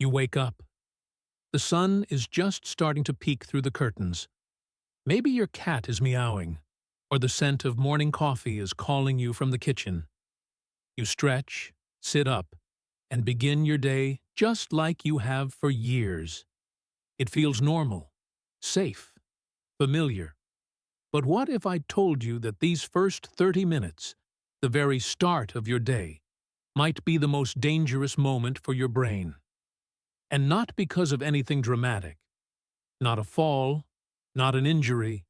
You wake up. The sun is just starting to peek through the curtains. Maybe your cat is meowing, or the scent of morning coffee is calling you from the kitchen. You stretch, sit up, and begin your day just like you have for years. It feels normal, safe, familiar. But what if I told you that these first 30 minutes, the very start of your day, might be the most dangerous moment for your brain? And not because of anything dramatic, not a fall, not an injury,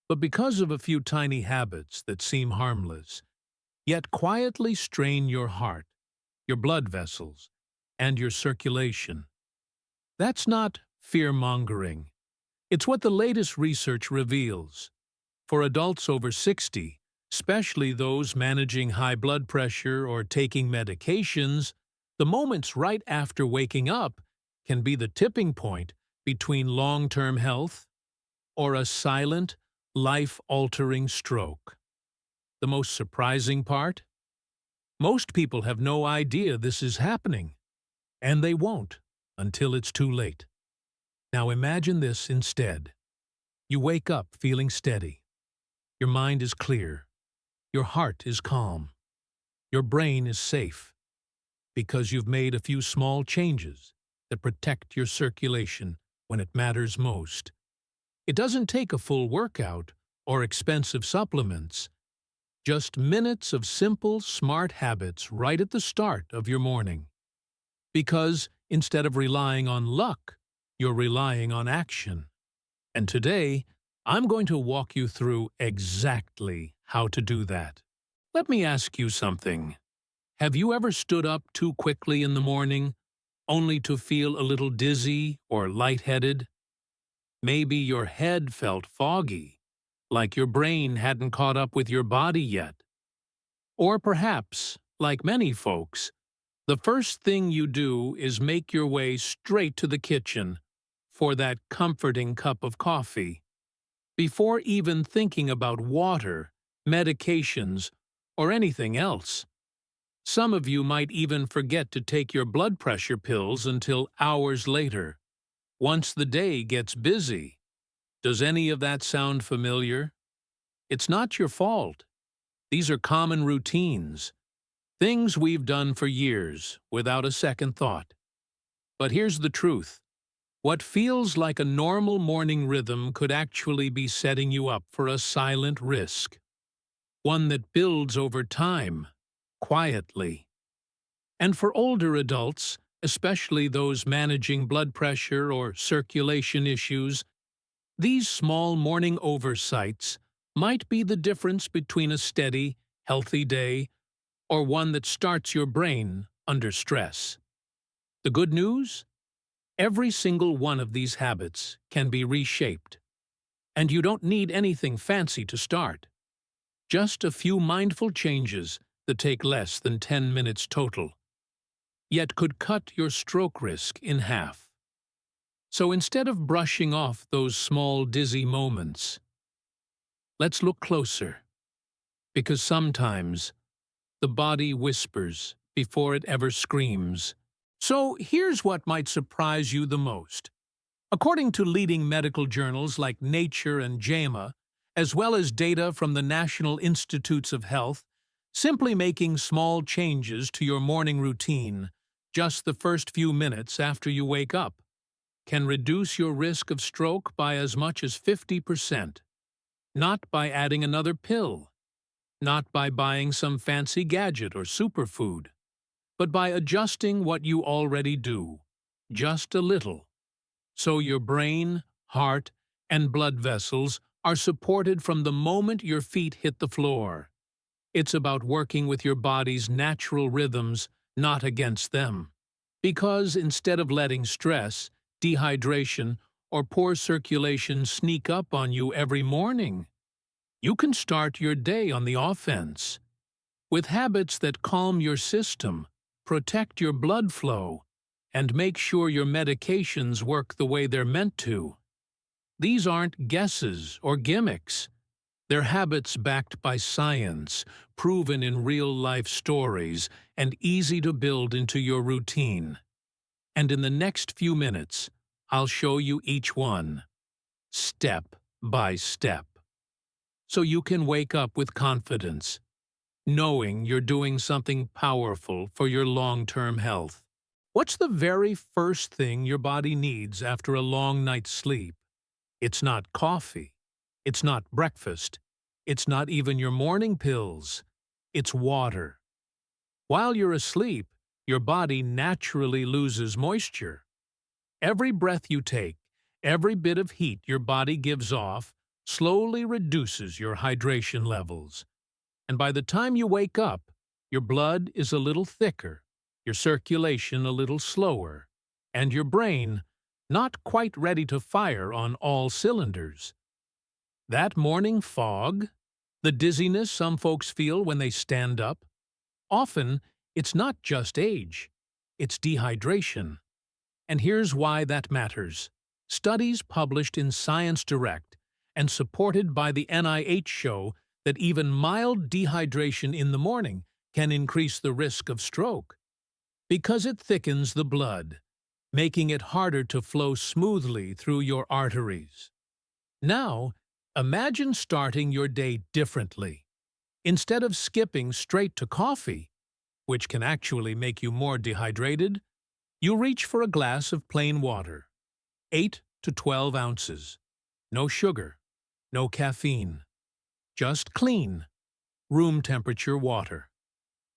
but because of a few tiny habits that seem harmless, yet quietly strain your heart, your blood vessels, and your circulation. That's not fear-mongering. It's what the latest research reveals. For adults over 60, especially those managing high blood pressure or taking medications, the moments right after waking up can be the tipping point between long-term health or a silent, life-altering stroke. The most surprising part? Most people have no idea this is happening, and they won't until it's too late. Now imagine this instead. You wake up feeling steady. Your mind is clear. Your heart is calm. Your brain is safe, because you've made a few small changes that protect your circulation when it matters most. It doesn't take a full workout or expensive supplements, just minutes of simple, smart habits right at the start of your morning. Because instead of relying on luck, you're relying on action. And today, I'm going to walk you through exactly how to do that. Let me ask you something. Have you ever stood up too quickly in the morning, only to feel a little dizzy or lightheaded? Maybe your head felt foggy, like your brain hadn't caught up with your body yet. Or perhaps, like many folks, the first thing you do is make your way straight to the kitchen for that comforting cup of coffee, before even thinking about water, medications, or anything else. Some of you might even forget to take your blood pressure pills until hours later, once the day gets busy. Does any of that sound familiar? It's not your fault. These are common routines, things we've done for years without a second thought. But here's the truth. What feels like a normal morning rhythm could actually be setting you up for a silent risk, one that builds over time, quietly. And for older adults, especially those managing blood pressure or circulation issues, these small morning oversights might be the difference between a steady, healthy day or one that starts your brain under stress. The good news? Every single one of these habits can be reshaped, and you don't need anything fancy to start. Just a few mindful changes that take less than 10 minutes total, yet could cut your stroke risk in half. So instead of brushing off those small dizzy moments, let's look closer, because sometimes the body whispers before it ever screams. So here's what might surprise you the most. According to leading medical journals like Nature and JAMA, as well as data from the National Institutes of Health, simply making small changes to your morning routine, just the first few minutes after you wake up, can reduce your risk of stroke by as much as 50%. Not by adding another pill, not by buying some fancy gadget or superfood, but by adjusting what you already do, just a little, so your brain, heart, and blood vessels are supported from the moment your feet hit the floor. It's about working with your body's natural rhythms, not against them. Because instead of letting stress, dehydration, or poor circulation sneak up on you every morning, you can start your day on the offense, with habits that calm your system, protect your blood flow, and make sure your medications work the way they're meant to. These aren't guesses or gimmicks. They're habits backed by science, proven in real-life stories, and easy to build into your routine. And in the next few minutes, I'll show you each one, step by step, so you can wake up with confidence, knowing you're doing something powerful for your long-term health. What's the very first thing your body needs after a long night's sleep? It's not coffee. It's not breakfast. It's not even your morning pills. It's water. While you're asleep, your body naturally loses moisture. Every breath you take, every bit of heat your body gives off, slowly reduces your hydration levels. And by the time you wake up, your blood is a little thicker, your circulation a little slower, and your brain not quite ready to fire on all cylinders. That morning fog, the dizziness some folks feel when they stand up, often it's not just age, it's dehydration. And here's why that matters. Studies published in Science Direct and supported by the NIH show that even mild dehydration in the morning can increase the risk of stroke, because it thickens the blood, making it harder to flow smoothly through your arteries. Now, imagine starting your day differently. Instead of skipping straight to coffee, which can actually make you more dehydrated, you reach for a glass of plain water, 8 to 12 ounces. No sugar, no caffeine. Just clean, room temperature water.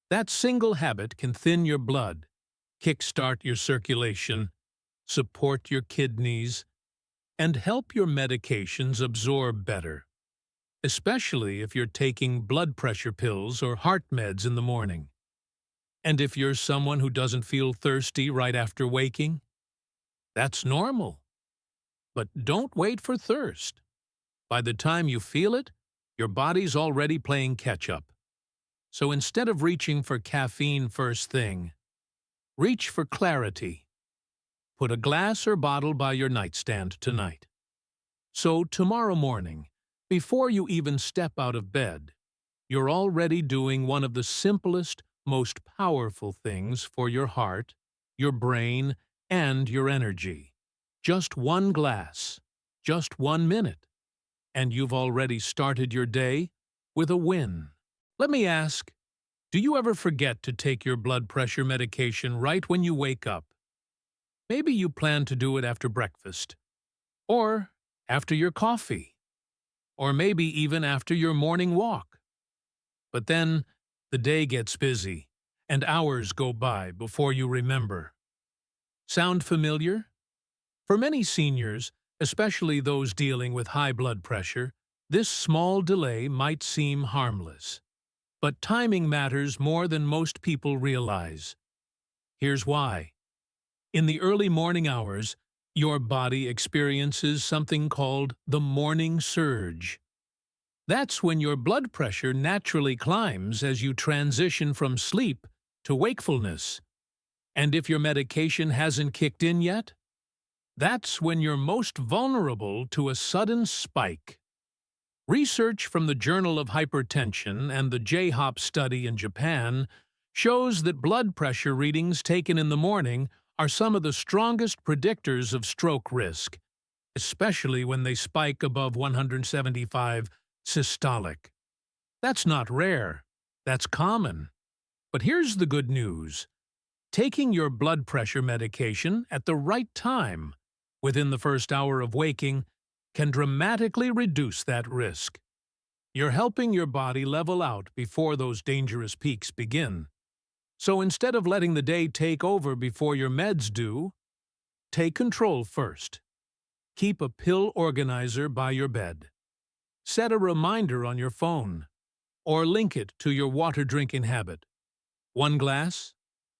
That single habit can thin your blood, kickstart your circulation, support your kidneys, and help your medications absorb better, especially if you're taking blood pressure pills or heart meds in the morning. And if you're someone who doesn't feel thirsty right after waking, that's normal. But don't wait for thirst. By the time you feel it, your body's already playing catch-up. So instead of reaching for caffeine first thing, reach for clarity. Put a glass or bottle by your nightstand tonight. So tomorrow morning, before you even step out of bed, you're already doing one of the simplest, most powerful things for your heart, your brain, and your energy. Just one glass, just 1 minute, and you've already started your day with a win. Let me ask, do you ever forget to take your blood pressure medication right when you wake up? Maybe you plan to do it after breakfast, or after your coffee, or maybe even after your morning walk. But then the day gets busy, and hours go by before you remember. Sound familiar? For many seniors, especially those dealing with high blood pressure, this small delay might seem harmless. But timing matters more than most people realize. Here's why. In the early morning hours, your body experiences something called the morning surge. That's when your blood pressure naturally climbs as you transition from sleep to wakefulness. And if your medication hasn't kicked in yet, that's when you're most vulnerable to a sudden spike. Research from the Journal of Hypertension and the J-HOP study in Japan shows that blood pressure readings taken in the morning are some of the strongest predictors of stroke risk, especially when they spike above 175 systolic. That's not rare, that's common. But here's the good news. Taking your blood pressure medication at the right time, within the first hour of waking, can dramatically reduce that risk. You're helping your body level out before those dangerous peaks begin. So instead of letting the day take over before your meds do, take control first. Keep a pill organizer by your bed. Set a reminder on your phone, or link it to your water drinking habit. 1 glass,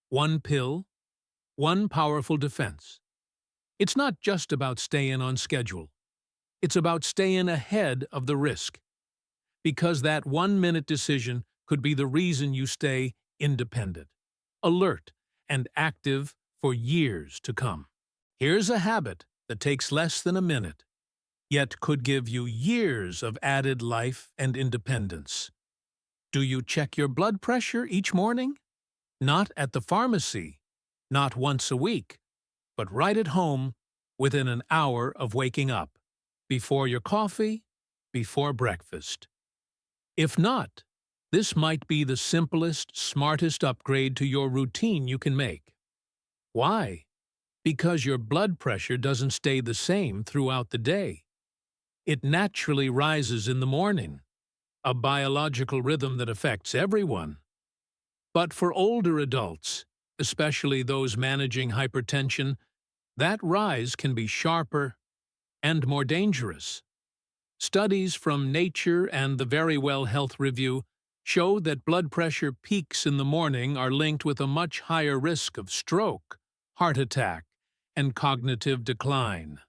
1 pill, 1 powerful defense. It's not just about staying on schedule. It's about staying ahead of the risk. Because that 1-minute decision could be the reason you stay independent, alert, and active for years to come. Here's a habit that takes less than a minute, yet could give you years of added life and independence. Do you check your blood pressure each morning? Not at the pharmacy, not once a week, but right at home within an hour of waking up, before your coffee, before breakfast. If not, this might be the simplest, smartest upgrade to your routine you can make. Why? Because your blood pressure doesn't stay the same throughout the day. It naturally rises in the morning, a biological rhythm that affects everyone. But for older adults, especially those managing hypertension, that rise can be sharper and more dangerous. Studies from Nature and the Verywell Health Review show that blood pressure peaks in the morning are linked with a much higher risk of stroke, heart attack, and cognitive decline.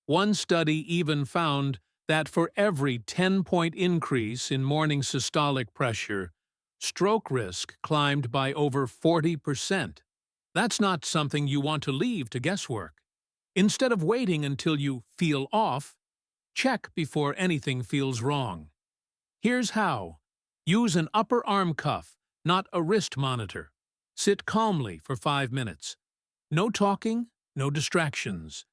One study even found that for every 10-point increase in morning systolic pressure, stroke risk climbed by over 40%. That's not something you want to leave to guesswork. Instead of waiting until you feel off, check before anything feels wrong. Here's how. Use an upper arm cuff, not a wrist monitor. Sit calmly for 5 minutes. No talking, no distractions.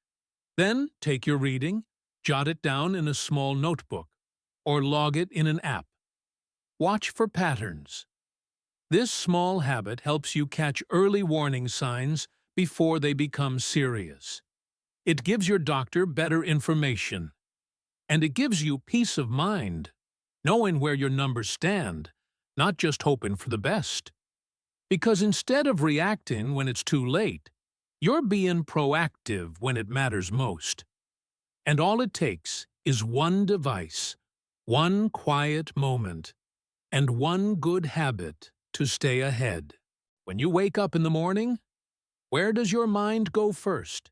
Then take your reading, jot it down in a small notebook, or log it in an app. Watch for patterns. This small habit helps you catch early warning signs before they become serious. It gives your doctor better information. And it gives you peace of mind, knowing where your numbers stand, not just hoping for the best. Because instead of reacting when it's too late, you're being proactive when it matters most. And all it takes is one device, one quiet moment, and one good habit to stay ahead. When you wake up in the morning, where does your mind go first?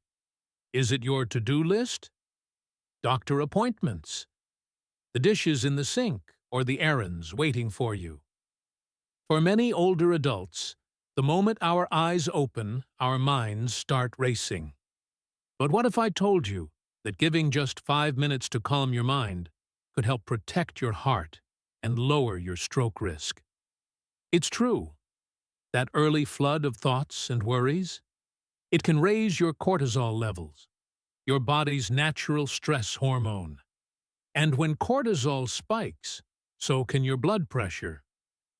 Is it your to-do list? Doctor appointments? The dishes in the sink or the errands waiting for you? For many older adults, the moment our eyes open, our minds start racing. But what if I told you that giving just 5 minutes to calm your mind could help protect your heart and lower your stroke risk? It's true. That early flood of thoughts and worries, it can raise your cortisol levels, your body's natural stress hormone. And when cortisol spikes, so can your blood pressure.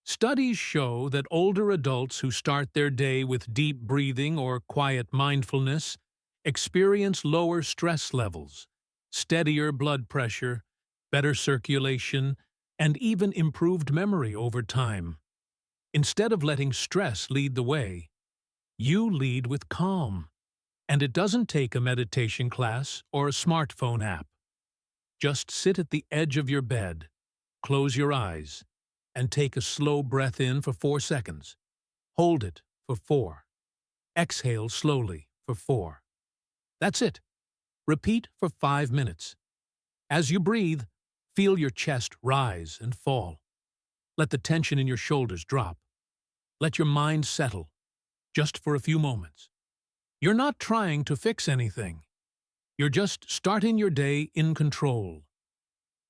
Studies show that older adults who start their day with deep breathing or quiet mindfulness experience lower stress levels, steadier blood pressure, better circulation, and even improved memory over time. Instead of letting stress lead the way, you lead with calm. And it doesn't take a meditation class or a smartphone app. Just sit at the edge of your bed, close your eyes, and take a slow breath in for 4 seconds. Hold it for 4. Exhale slowly for 4. That's it. Repeat for 5 minutes. As you breathe, feel your chest rise and fall. Let the tension in your shoulders drop. Let your mind settle, just for a few moments. You're not trying to fix anything. You're just starting your day in control.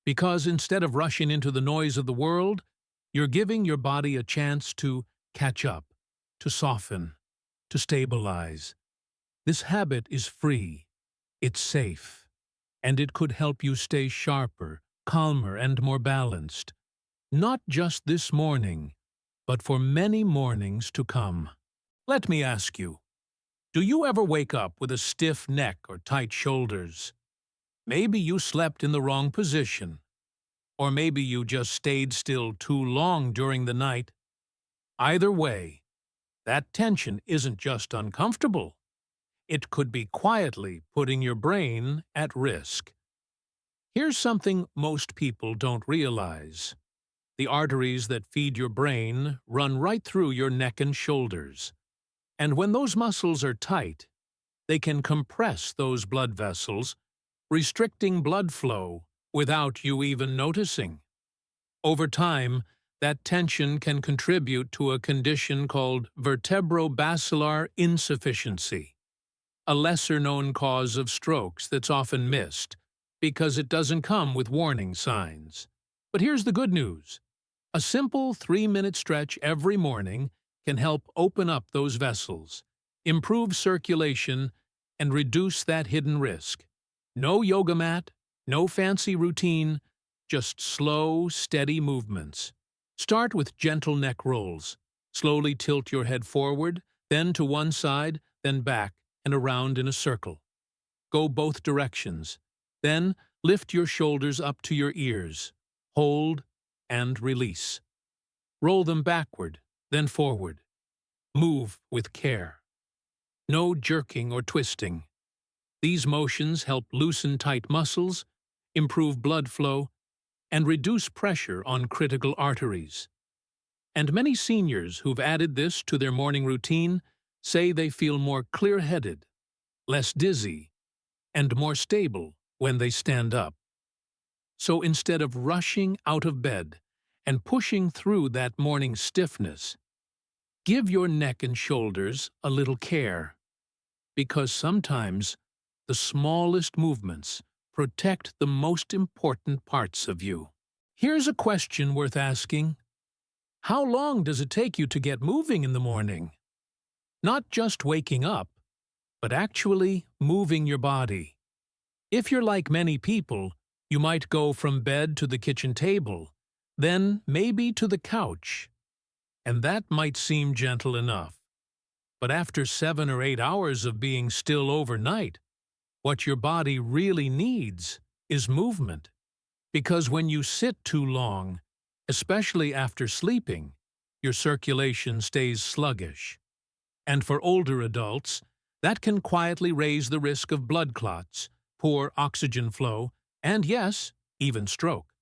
Because instead of rushing into the noise of the world, you're giving your body a chance to catch up, to soften, to stabilize. This habit is free, it's safe, and it could help you stay sharper, calmer, and more balanced. Not just this morning, but for many mornings to come. Let me ask you, do you ever wake up with a stiff neck or tight shoulders? Maybe you slept in the wrong position. Or maybe you just stayed still too long during the night. Either way, that tension isn't just uncomfortable. It could be quietly putting your brain at risk. Here's something most people don't realize. The arteries that feed your brain run right through your neck and shoulders. And when those muscles are tight, they can compress those blood vessels, restricting blood flow without you even noticing. Over time, that tension can contribute to a condition called vertebrobasilar insufficiency, a lesser-known cause of strokes that's often missed because it doesn't come with warning signs. But here's the good news. A simple 3-minute stretch every morning can help open up those vessels, improve circulation, and reduce that hidden risk. No yoga mat, no fancy routine, just slow, steady movements. Start with gentle neck rolls. Slowly tilt your head forward, then to one side, then back and around in a circle. Go both directions. Then lift your shoulders up to your ears. Hold and release. Roll them backward, then forward. Move with care. No jerking or twisting. These motions help loosen tight muscles, improve blood flow, and reduce pressure on critical arteries. And many seniors who've added this to their morning routine say they feel more clear-headed, less dizzy, and more stable when they stand up. So instead of rushing out of bed and pushing through that morning stiffness, give your neck and shoulders a little care, because sometimes the smallest movements protect the most important parts of you. Here's a question worth asking. How long does it take you to get moving in the morning? Not just waking up, but actually moving your body. If you're like many people, you might go from bed to the kitchen table, then maybe to the couch. And that might seem gentle enough. But after 7 or 8 hours of being still overnight, what your body really needs is movement. Because when you sit too long, especially after sleeping, your circulation stays sluggish. And for older adults, that can quietly raise the risk of blood clots, poor oxygen flow, and yes, even stroke.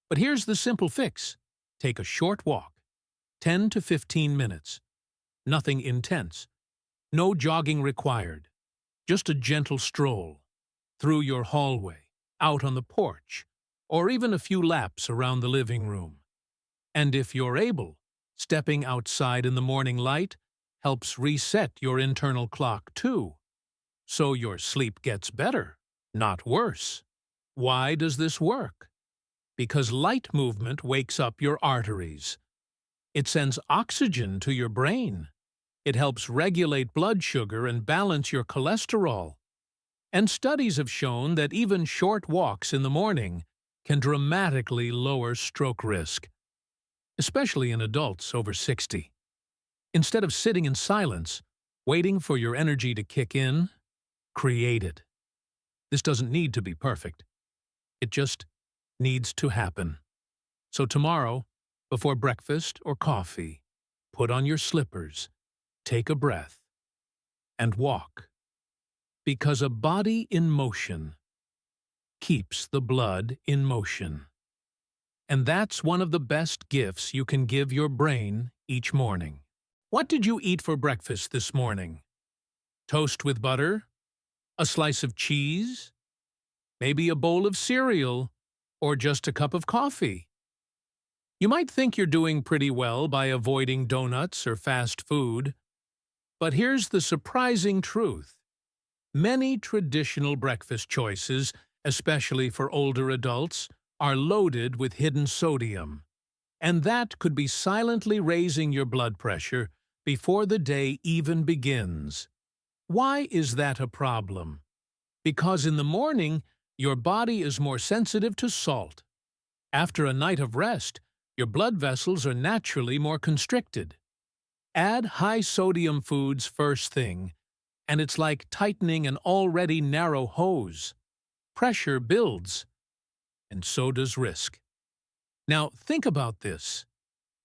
But here's the simple fix. Take a short walk, 10 to 15 minutes. Nothing intense. No jogging required. Just a gentle stroll through your hallway, out on the porch, or even a few laps around the living room. And if you're able, stepping outside in the morning light helps reset your internal clock too. So your sleep gets better, not worse. Why does this work? Because light movement wakes up your arteries. It sends oxygen to your brain. It helps regulate blood sugar and balance your cholesterol. And studies have shown that even short walks in the morning can dramatically lower stroke risk, especially in adults over 60. Instead of sitting in silence, waiting for your energy to kick in, create it. This doesn't need to be perfect. It just needs to happen. So tomorrow, before breakfast or coffee, put on your slippers, take a breath, and walk. Because a body in motion keeps the blood in motion. And that's one of the best gifts you can give your brain each morning. What did you eat for breakfast this morning? Toast with butter? A slice of cheese? Maybe a bowl of cereal? Or just a cup of coffee? You might think you're doing pretty well by avoiding donuts or fast food. But here's the surprising truth. Many traditional breakfast choices, especially for older adults, are loaded with hidden sodium. And that could be silently raising your blood pressure before the day even begins. Why is that a problem? Because in the morning, your body is more sensitive to salt. After a night of rest, your blood vessels are naturally more constricted. Add high-sodium foods first thing, and it's like tightening an already narrow hose. Pressure builds, and so does risk. Now, think about this.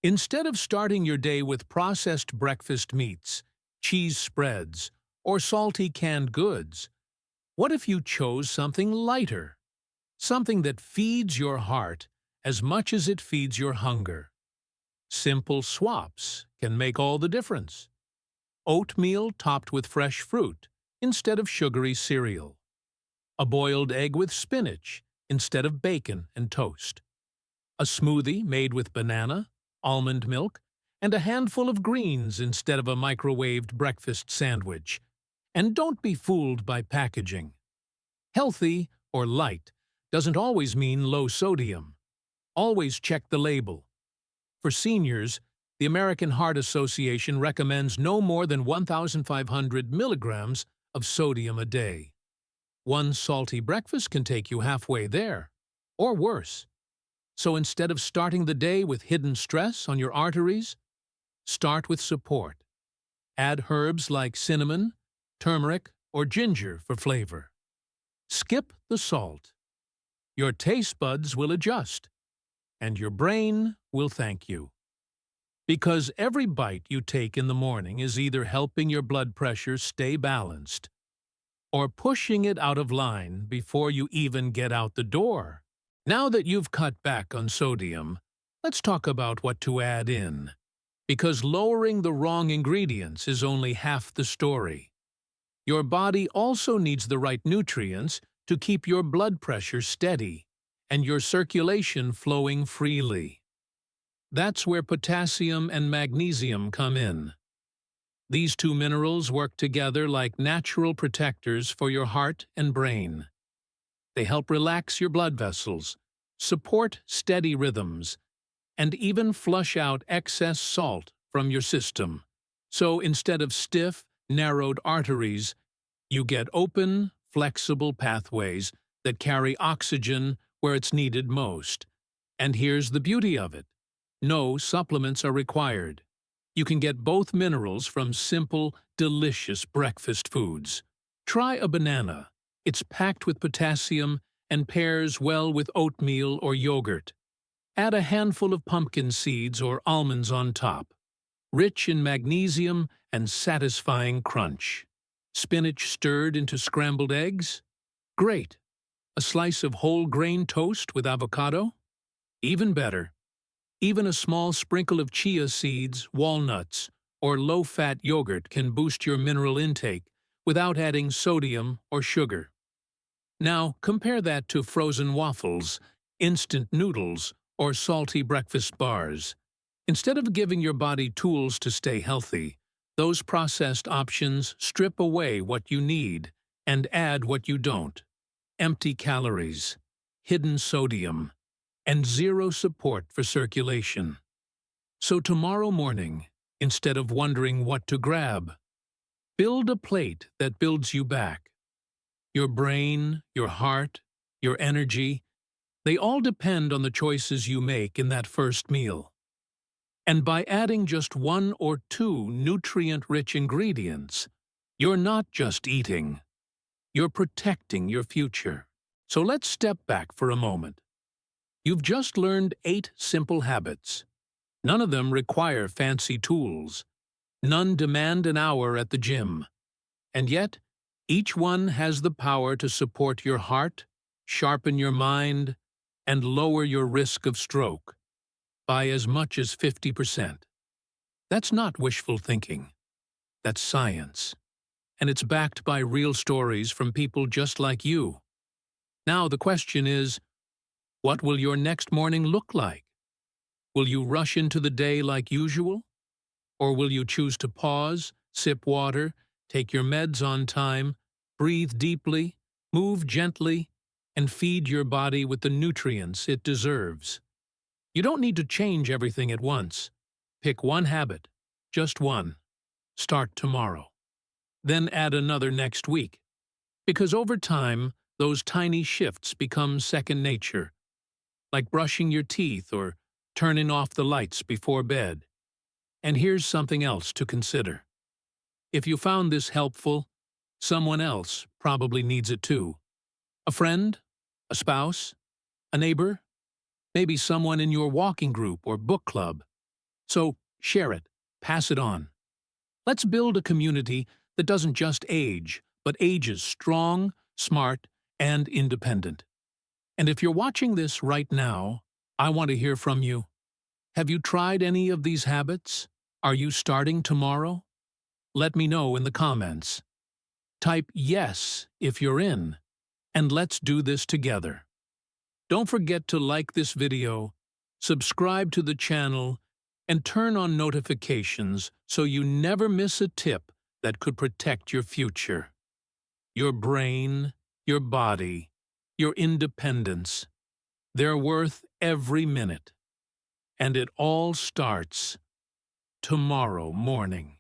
Instead of starting your day with processed breakfast meats, cheese spreads, or salty canned goods, what if you chose something lighter? Something that feeds your heart as much as it feeds your hunger. Simple swaps can make all the difference. Oatmeal topped with fresh fruit instead of sugary cereal. A boiled egg with spinach instead of bacon and toast. A smoothie made with banana, almond milk, and a handful of greens instead of a microwaved breakfast sandwich. And don't be fooled by packaging. Healthy or light doesn't always mean low sodium. Always check the label. For seniors, the American Heart Association recommends no more than 1,500 milligrams of sodium a day. One salty breakfast can take you halfway there, or worse. So instead of starting the day with hidden stress on your arteries, start with support. Add herbs like cinnamon, turmeric, or ginger for flavor. Skip the salt. Your taste buds will adjust, and your brain will thank you. Because every bite you take in the morning is either helping your blood pressure stay balanced or pushing it out of line before you even get out the door. Now that you've cut back on sodium, let's talk about what to add in. Because lowering the wrong ingredients is only half the story. Your body also needs the right nutrients to keep your blood pressure steady and your circulation flowing freely. That's where potassium and magnesium come in. These two minerals work together like natural protectors for your heart and brain. They help relax your blood vessels, support steady rhythms, and even flush out excess salt from your system. So instead of stiff, narrowed arteries, you get open, flexible pathways that carry oxygen where it's needed most. And here's the beauty of it. No supplements are required. You can get both minerals from simple, delicious breakfast foods. Try a banana. It's packed with potassium and pairs well with oatmeal or yogurt. Add a handful of pumpkin seeds or almonds on top. Rich in magnesium and satisfying crunch. Spinach stirred into scrambled eggs? Great. A slice of whole grain toast with avocado? Even better. Even a small sprinkle of chia seeds, walnuts, or low-fat yogurt can boost your mineral intake without adding sodium or sugar. Now, compare that to frozen waffles, instant noodles, or salty breakfast bars. Instead of giving your body tools to stay healthy, those processed options strip away what you need and add what you don't. Empty calories, hidden sodium, and zero support for circulation. So tomorrow morning, instead of wondering what to grab, build a plate that builds you back. Your brain, your heart, your energy, they all depend on the choices you make in that first meal. And by adding just one or two nutrient-rich ingredients, you're not just eating, you're protecting your future. So let's step back for a moment. You've just learned 8 simple habits. None of them require fancy tools. None demand an hour at the gym. And yet, each one has the power to support your heart, sharpen your mind, and lower your risk of stroke by as much as 50%. That's not wishful thinking. That's science. And it's backed by real stories from people just like you. Now the question is, what will your next morning look like? Will you rush into the day like usual? Or will you choose to pause, sip water, take your meds on time, breathe deeply, move gently, and feed your body with the nutrients it deserves? You don't need to change everything at once. Pick one habit, just one. Start tomorrow. Then add another next week. Because over time, those tiny shifts become second nature, like brushing your teeth or turning off the lights before bed. And here's something else to consider. If you found this helpful, someone else probably needs it too. A friend? A spouse? A neighbor? Maybe someone in your walking group or book club. So share it, pass it on. Let's build a community that doesn't just age, but ages strong, smart, and independent. And if you're watching this right now, I want to hear from you. Have you tried any of these habits? Are you starting tomorrow? Let me know in the comments. Type yes if you're in, and let's do this together. Don't forget to like this video, subscribe to the channel, and turn on notifications so you never miss a tip that could protect your future. Your brain, your body, your independence. They're worth every minute. And it all starts tomorrow morning.